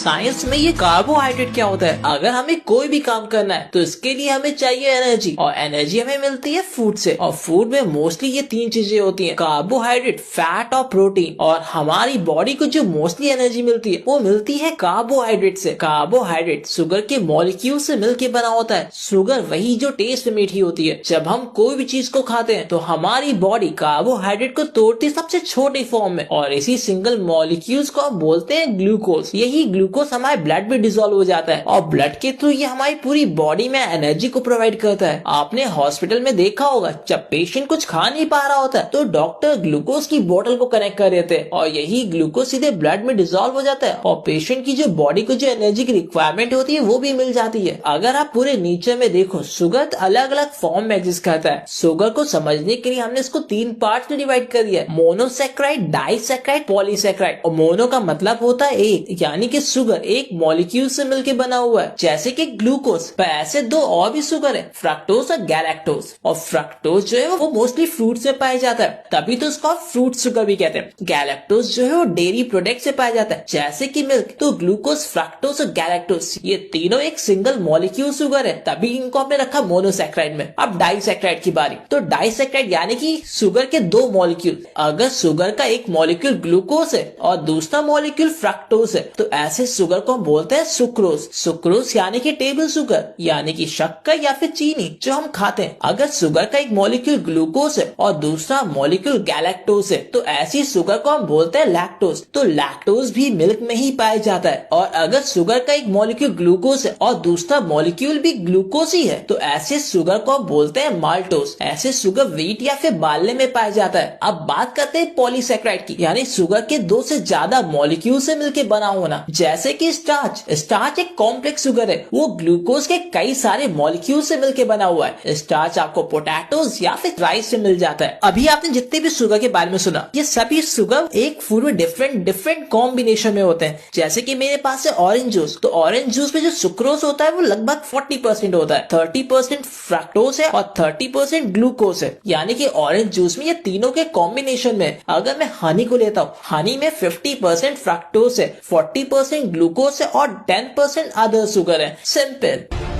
Science में ये carbohydrate क्या होता है। अगर हमें कोई भी काम करना है तो इसके लिए हमें चाहिए एनर्जी, और एनर्जी हमें मिलती है फूड से। और फूड में मोस्टली ये तीन चीजें होती हैं, कार्बोहाइड्रेट, फैट और प्रोटीन। और हमारी बॉडी को जो मोस्टली एनर्जी मिलती है वो मिलती है कार्बोहाइड्रेट से। कार्बोहाइड्रेट शुगर के मॉलिक्यूल से मिलकर बना होता है। शुगर वही जो टेस्ट में मीठी होती है। जब हम कोई भी चीज को खाते हैं तो हमारी बॉडी कार्बोहाइड्रेट को तोड़ती है सबसे छोटे फॉर्म में, और इसी सिंगल मॉलिक्यूल्स को हम बोलते हैं ग्लूकोज। यही ग्लूकोज हमारे ब्लड में डिसॉल्व हो जाता है और ब्लड के थ्रू ये हमारी पूरी बॉडी में एनर्जी को प्रोवाइड करता है। आपने हॉस्पिटल में देखा होगा, जब पेशेंट कुछ खा नहीं पा रहा होता है तो डॉक्टर ग्लूकोज की बोतल को कनेक्ट कर देते हैं और यही ग्लूकोज सीधे ब्लड में डिसॉल्व हो जाता है और पेशेंट की जो बॉडी को जो एनर्जी की रिक्वायरमेंट होती है वो भी मिल जाती है। अगर आप पूरे नेचर में देखो, शुगर अलग अलग फॉर्म में एग्जिस्ट करता है। शुगर को समझने के लिए हमने इसको तीन पार्ट में डिवाइड कर दिया है, मोनोसैकेराइड, डाइसैकेराइड, पॉलीसैकेराइड। और मोनो का मतलब होता है एक, यानी कि शुगर एक मॉलिक्यूल से मिलकर बना हुआ है, जैसे कि ग्लूकोज। पर ऐसे दो और भी शुगर है, फ्रक्टोज और गैलेक्टोज। और फ्रक्टोज जो है वो मोस्टली फ्रूट से पाया जाता है, तभी तो उसको फ्रूट शुगर भी कहते हैं। गैलेक्टोज जो है वो डेयरी प्रोडक्ट से पाया जाता है, जैसे कि मिल्क। तो ग्लूकोज, फ्रक्टोज और गैलेक्टोज ये तीनों एक सिंगल मॉलिक्यूल शुगर है, तभी इनको हमने रखा मोनोसैकेराइड में। अब डाइसैकेराइड की बारी। तो डाइसैकेराइड यानी कि शुगर के दो मॉलिक्यूल। अगर शुगर का एक मॉलिक्यूल ग्लूकोज है और दूसरा मॉलिक्यूल फ्रक्टोज है तो ऐसे शुगर को हम बोलते हैं सुक्रोज। सुक्रोज यानी कि टेबल शुगर, यानी कि शक्कर या फिर चीनी जो हम खाते हैं। अगर शुगर का एक मॉलिक्यूल ग्लूकोज है और दूसरा मॉलिक्यूल गैलेक्टोज है तो ऐसी शुगर को हम बोलते हैं लैक्टोज। तो लैक्टोज भी मिल्क में ही पाया जाता है। और अगर शुगर का एक मॉलिक्यूल ग्लूकोज है और दूसरा मॉलिक्यूल भी ग्लूकोज ही है तो ऐसे शुगर को हम बोलते हैं माल्टोज। ऐसे शुगर व्हीट या फिर बार्ले में पाया जाता है। अब बात करते हैं पॉलीसैकेराइड की, यानी शुगर के दो से ज्यादा मॉलिक्यूल से मिलकर बना होना, जैसे कि स्टार्च। स्टार्च एक कॉम्प्लेक्स शुगर है, वो ग्लूकोज के कई सारे मॉलिक्यूल से मिलकर बना हुआ है। स्टार्च आपको पोटैटोज या फिर राइस से मिल जाता है। अभी आपने जितने भी शुगर के बारे में सुना, ये सभी शुगर एक फूड में डिफरेंट कॉम्बिनेशन में होते हैं। जैसे कि मेरे पास है ऑरेंज जूस, तो ऑरेंज जूस में जो सुक्रोज होता है वो लगभग 40% होता है, 30% फ्रक्टोज है और 30% ग्लूकोज है। यानी कि ऑरेंज जूस में ये तीनों के कॉम्बिनेशन में। अगर मैं हनी को लेता हूँ, हनी में 50% फ्रक्टोज है, 40% ग्लूकोज है और 10% अदर शुगर है। सिंपल।